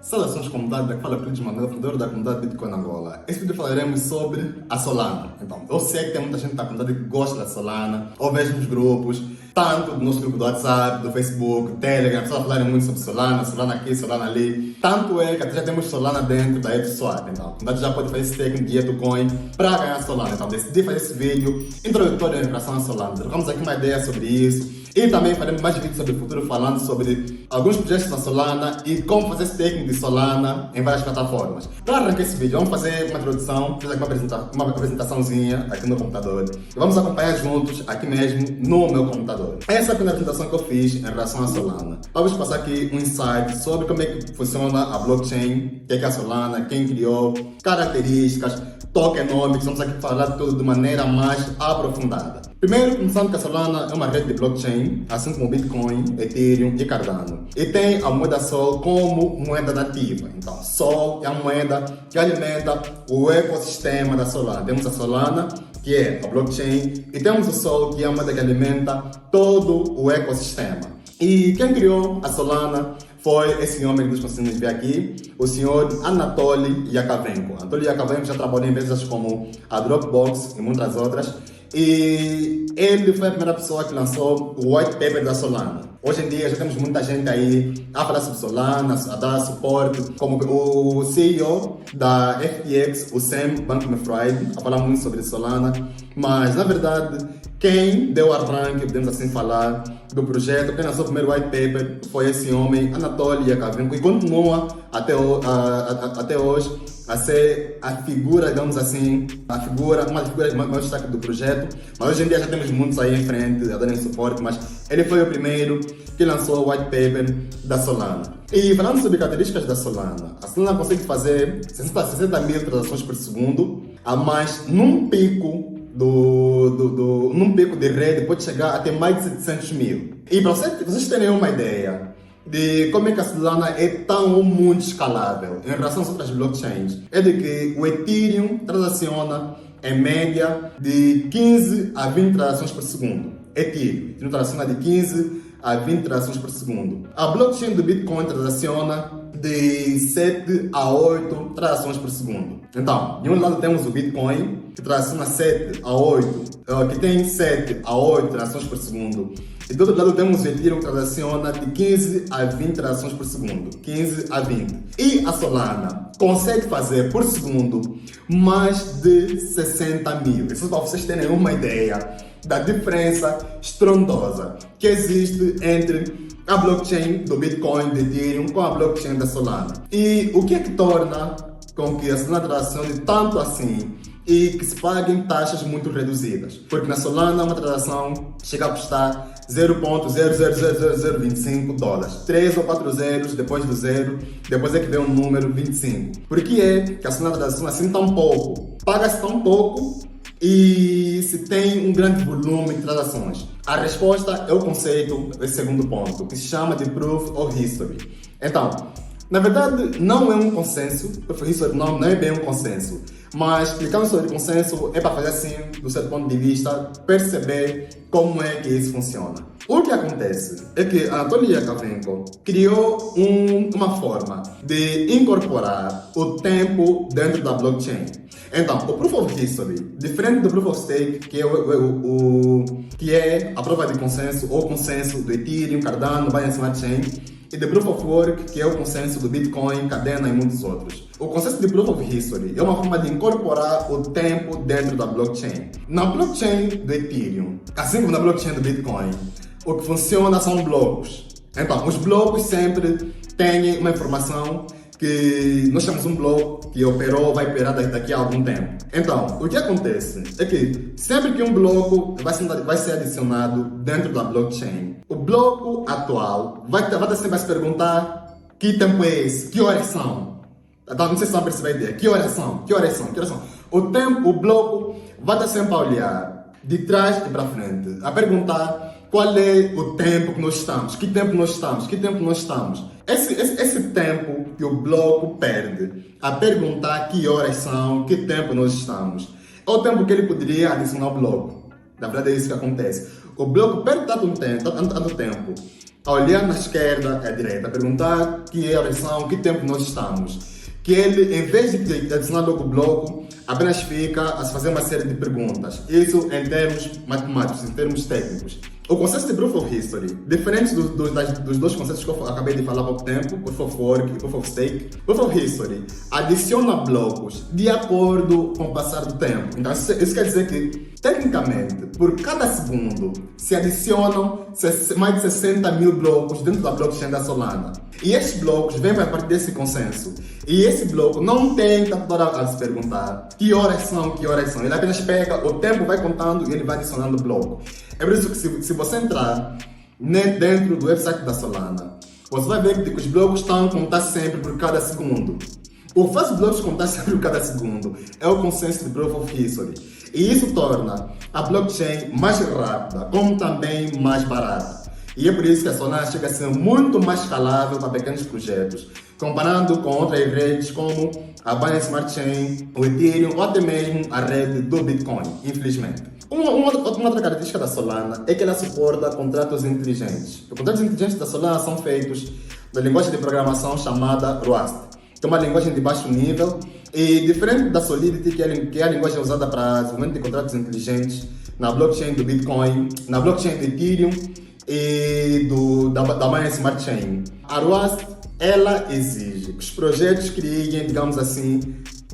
Saudações comunidade, daqui fala Cris Manuel, fundador da comunidade Bitcoin Angola. Esse vídeo falaremos sobre a Solana. Então, eu sei que tem muita gente da comunidade que gosta da Solana, ou vejo nos grupos, tanto do nosso grupo do WhatsApp, do Facebook, Telegram, pessoas falarem muito sobre Solana, Solana aqui, Solana ali. Tanto é que até já temos Solana dentro da EtSwap. Então, a comunidade já pode fazer esse staking de EtCoin para ganhar Solana. Então, decidi fazer esse vídeo introdutório em relação à Solana. Trocamos aqui uma ideia sobre isso. E também faremos mais vídeos sobre o futuro falando sobre alguns projetos na Solana e como fazer staking de Solana em várias plataformas. Para arrancar esse vídeo, vamos fazer uma introdução, fazer uma apresentaçãozinha aqui no computador. E vamos acompanhar juntos aqui mesmo no meu computador. Essa é a primeira apresentação que eu fiz em relação à Solana. Vamos passar aqui um insight sobre como é que funciona a blockchain, o que é a Solana, quem criou, características, tokenomics. Vamos aqui falar tudo de maneira mais aprofundada. Primeiro, começando que a Solana é uma rede de blockchain, assim como o Bitcoin, Ethereum e Cardano. E tem a moeda Sol como moeda nativa. Então, Sol é a moeda que alimenta o ecossistema da Solana. Temos a Solana, que é a blockchain, e temos o Sol, que é a moeda que alimenta todo o ecossistema. E quem criou a Solana foi esse homem que nós conseguimos ver aqui, o senhor Anatoly Yakovenko. Anatoly Yakovenko já trabalhou em empresas como a Dropbox e muitas outras. E ele foi a primeira pessoa que lançou o white paper da Solana. Hoje em dia já temos muita gente aí a falar sobre Solana, a dar suporte, como o CEO da FTX, o Sam Bankman-Fried, a falar muito sobre Solana. Mas na verdade, quem deu arranque, podemos assim falar, do projeto, quem lançou o primeiro white paper foi esse homem, Anatoly Yakovenko, e continua até hoje a ser a figura, digamos assim, uma das figuras mais destaque do projeto. Mas hoje em dia já temos muitos aí em frente a darem suporte, mas ele foi o primeiro que lançou o white paper da Solana. E falando sobre características da Solana, a Solana consegue fazer 60 mil transações por segundo, a mais num pico num pico de rede pode chegar até mais de 700 mil. E para vocês terem uma ideia de como é que a Solana é tão muito escalável em relação às outras blockchains, é de que o Ethereum transaciona em média de 15 a 20 transações por segundo. Ethereum transaciona de 15 a 20 transações por segundo. A blockchain do Bitcoin transaciona de 7 a 8 transações por segundo. Então, de um lado temos o Bitcoin, que transaciona 7 a 8, que tem 7 a 8 transações por segundo. E do outro lado temos o Ethereum, que transaciona de 15 a 20 transações por segundo. 15 a 20. E a Solana consegue fazer por segundo mais de 60 mil. Isso para vocês terem uma ideia da diferença estrondosa que existe entre a blockchain do Bitcoin, do Ethereum, com a blockchain da Solana. E o que é que torna com que a Solana transacione tanto assim e que se paguem taxas muito reduzidas? Porque na Solana uma transação chega a custar 0.000025 dólares. 3 ou 4 zeros depois do zero, depois é que vem o número 25. Por que é que a Solana transaciona assim tão pouco? Paga-se tão pouco e se tem um grande volume de transações? A resposta é o conceito, esse segundo ponto, que se chama de Proof of History. Então, na verdade, não é um consenso, Proof of History não é bem um consenso, mas explicando sobre consenso é para fazer assim, do seu ponto de vista, perceber como é que isso funciona. O que acontece é que Anatoly Yakovenko criou uma forma de incorporar o tempo dentro da blockchain. Então, o Proof of History, diferente do Proof of Stake, que é a prova de consenso ou consenso do Ethereum, Cardano, Binance Smart Chain, e do Proof of Work, que é o consenso do Bitcoin, Cadena e muitos outros. O conceito de Proof of History é uma forma de incorporar o tempo dentro da blockchain. Na blockchain do Ethereum, assim como na blockchain do Bitcoin, o que funciona são blocos. Então, os blocos sempre têm uma informação que nós chamamos um bloco que operou, vai operar daqui a algum tempo. Então, o que acontece é que sempre que um bloco vai ser adicionado dentro da blockchain, o bloco atual vai sempre se perguntar que tempo é esse, que horas são. Então, não sei se estão a perceber a ideia. Que horas são? O bloco vai estar sempre a olhar de trás e para frente, a perguntar qual é o tempo que nós estamos, que tempo nós estamos. Esse tempo que o bloco perde a perguntar que horas são, que tempo nós estamos, é o tempo que ele poderia adicionar ao bloco. Na verdade é isso que acontece. O bloco perde tanto tempo a olhar na esquerda e à direita, a perguntar que horas são, que tempo nós estamos. Que ele, em vez de adicionar logo o bloco, apenas fica a se fazer uma série de perguntas. Isso em termos matemáticos, em termos técnicos. O conceito de Proof of History, diferente dos dois conceitos que eu acabei de falar há pouco tempo, Proof of Work e Proof of Stake, Proof of History adiciona blocos de acordo com o passar do tempo. Então isso quer dizer que, tecnicamente, por cada segundo se adicionam mais de 60 mil blocos dentro da blockchain da Solana. E estes blocos vêm a partir desse consenso. E esse bloco não tem computador a se perguntar que horas são. Ele apenas pega, o tempo vai contando e ele vai adicionando bloco. É por isso que se você entrar dentro do website da Solana, você vai ver que os blocos estão a contar sempre por cada segundo. O que faz os blocos contar sempre por cada segundo é o consenso de Proof of History. E isso torna a blockchain mais rápida, como também mais barata. E é por isso que a Solana chega a ser muito mais escalável para pequenos projetos, comparando com outras redes como a Binance Smart Chain, o Ethereum ou até mesmo a rede do Bitcoin, infelizmente. Uma outra característica da Solana é que ela suporta contratos inteligentes. Os contratos inteligentes da Solana são feitos da linguagem de programação chamada Rust, que é uma linguagem de baixo nível e diferente da Solidity, que é a linguagem usada para desenvolvimento de contratos inteligentes na blockchain do Bitcoin, na blockchain do Ethereum e da Binance Smart Chain. A Rust, ela exige que os projetos criem, digamos assim,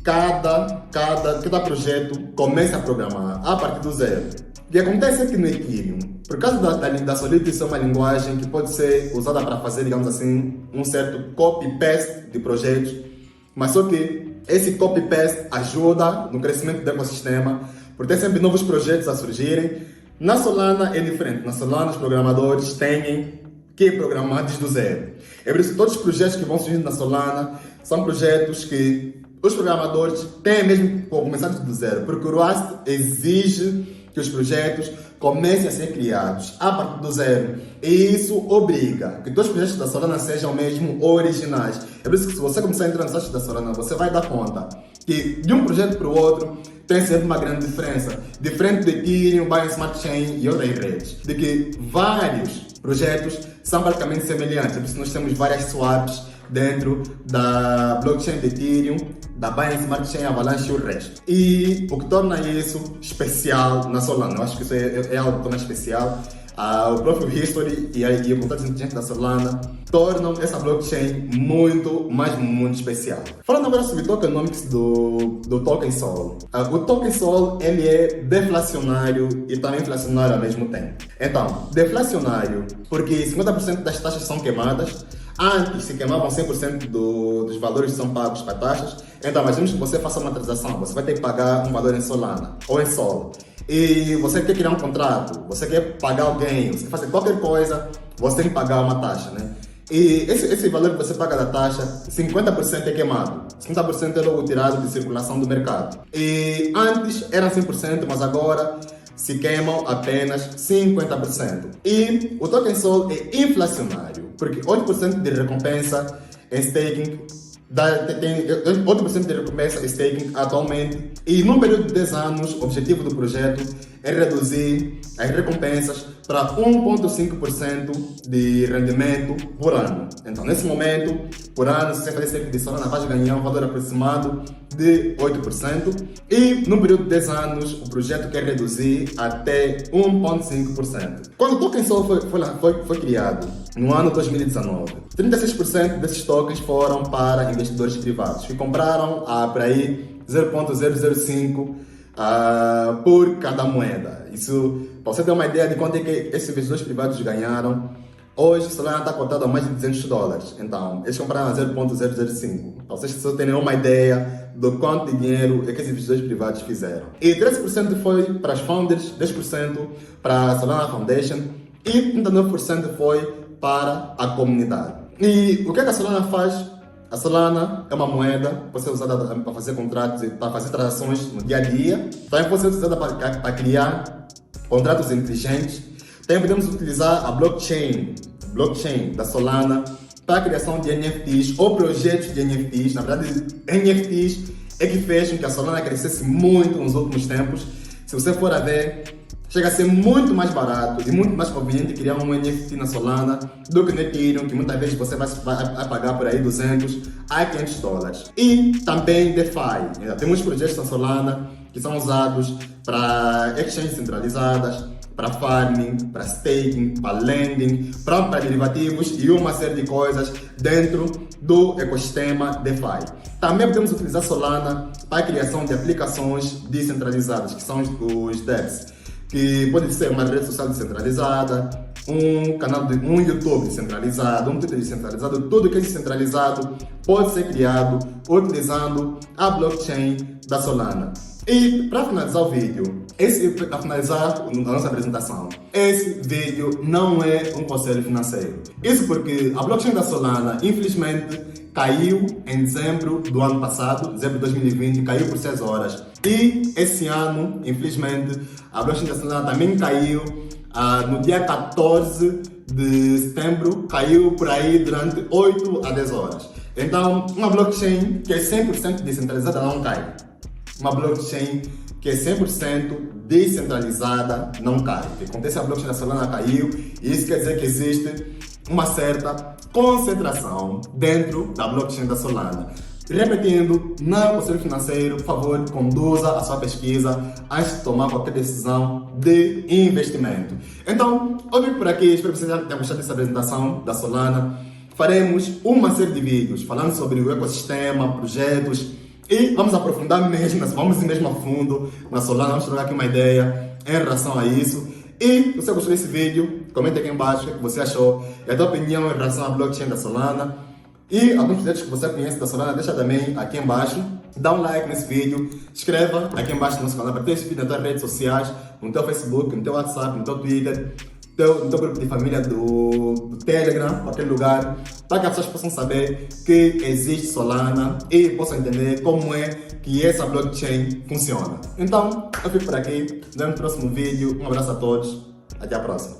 cada projeto comece a programar a partir do zero. O que acontece é que no Ethereum, por causa da Solidity ser uma linguagem que pode ser usada para fazer, digamos assim, um certo copy-paste de projetos, mas só que esse copy-paste ajuda no crescimento do ecossistema, por ter sempre novos projetos a surgirem. Na Solana é diferente. Na Solana os programadores têm que programar desde o zero. É por isso que todos os projetos que vão surgindo na Solana são projetos que os programadores têm mesmo que começar do zero, porque o Rust exige que os projetos comecem a ser criados a partir do zero. E isso obriga que todos os projetos da Solana sejam mesmo originais. É por isso que se você começar a entrar no site da Solana, você vai dar conta que de um projeto para o outro tem sempre uma grande diferença. Diferente do Ethereum, Binance Smart Chain e outras redes. De que vários projetos são praticamente semelhantes. Por isso nós temos várias swaps dentro da blockchain de Ethereum, da Binance Smart Chain, Avalanche e o resto. E o que torna isso especial na Solana, eu acho que isso é algo que torna especial. O próprio History e o contrato inteligente da Solana tornam essa blockchain muito especial. Falando agora sobre tokenomics do Token Sol. O Token Sol ele é deflacionário e também inflacionário ao mesmo tempo. Então, deflacionário porque 50% das taxas são queimadas. Antes se queimavam 100% dos valores que são pagos para taxas. Então, imaginemos que você faça uma transação, você vai ter que pagar um valor em Solana ou em Sol. E você quer criar um contrato, você quer pagar alguém, você quer fazer qualquer coisa, você tem que pagar uma taxa, né? E esse valor que você paga da taxa, 50% é queimado, 50% é logo tirado de circulação do mercado. E antes era 100%, mas agora se queimam apenas 50%. E o Token Sol é inflacionário, porque 8% de recompensa em staking tem 8% de recompensa em staking atualmente, e num período de 10 anos o objetivo do projeto é reduzir as recompensas para 1,5% de rendimento por ano. Então, nesse momento, por ano, se você fazer staking de Solana, vai ganhar um valor aproximado de 8%, e no período de 10 anos o projeto quer reduzir até 1,5%. Quando o Token Sol foi criado, no ano 2019, 36% desses tokens foram para investidores privados, que compraram por aí 0,005 por cada moeda. Isso, para você ter uma ideia de quanto é que esses investidores privados ganharam, hoje o Solana está cotado a mais de $200. Então, eles compraram a 0,005. Para vocês só terem uma ideia do quanto de dinheiro é que esses investidores privados fizeram. E 13% foi para os founders, 10% para a Solana Foundation e 39% foi para a comunidade. E o que a Solana faz? A Solana é uma moeda que pode ser usada para fazer contratos e para fazer transações no dia a dia. Também pode ser usada para criar contratos inteligentes. Também podemos utilizar a blockchain da Solana para a criação de NFTs ou projetos de NFTs. Na verdade, NFTs é que fez com que a Solana crescesse muito nos últimos tempos. Se você for a ver, chega a ser muito mais barato e muito mais conveniente criar um NFT na Solana do que no Ethereum, que muitas vezes você vai pagar por aí 200 a 500 dólares. E também DeFi. Temos projetos na Solana que são usados para exchanges centralizadas, para farming, para staking, para lending, para derivativos e uma série de coisas dentro do ecossistema DeFi. Também podemos utilizar Solana para a criação de aplicações descentralizadas, que são os dApps, que pode ser uma rede social descentralizada, um canal de um YouTube descentralizado, um Twitter descentralizado. Tudo que é descentralizado pode ser criado utilizando a blockchain da Solana. E para finalizar o vídeo, para finalizar a nossa apresentação, esse vídeo não é um conselho financeiro. Isso porque a blockchain da Solana, infelizmente, caiu em dezembro do ano passado, dezembro de 2020, caiu por 6 horas. E esse ano, infelizmente, a blockchain da Solana também caiu no dia 14 de setembro, caiu por aí durante 8 a 10 horas. Então, uma blockchain que é 100% descentralizada não cai. Uma blockchain que é 100% descentralizada não cai. O que acontece, a blockchain da Solana caiu, e isso quer dizer que existe uma certa concentração dentro da blockchain da Solana. Repetindo, não é um conselho financeiro, por favor, conduza a sua pesquisa antes de tomar qualquer decisão de investimento. Então, eu fico por aqui, espero que vocês tenham gostado dessa apresentação da Solana. Faremos uma série de vídeos falando sobre o ecossistema, projetos, e vamos aprofundar mesmo, vamos ir mesmo a fundo na Solana, vamos trocar aqui uma ideia em relação a isso. E se você gostou desse vídeo, comente aqui embaixo o que você achou e a tua opinião em relação à blockchain da Solana. E alguns projetos que você conhece da Solana, deixa também aqui embaixo. Dá um like nesse vídeo, escreva aqui embaixo no nosso canal para ter esse vídeo nas tuas redes sociais, no teu Facebook, no teu WhatsApp, no teu Twitter, no teu grupo de família do Telegram, qualquer lugar, para que as pessoas possam saber que existe Solana e possam entender como é que essa blockchain funciona. Então, eu fico por aqui, nos vemos no próximo vídeo, um abraço a todos, até a próxima.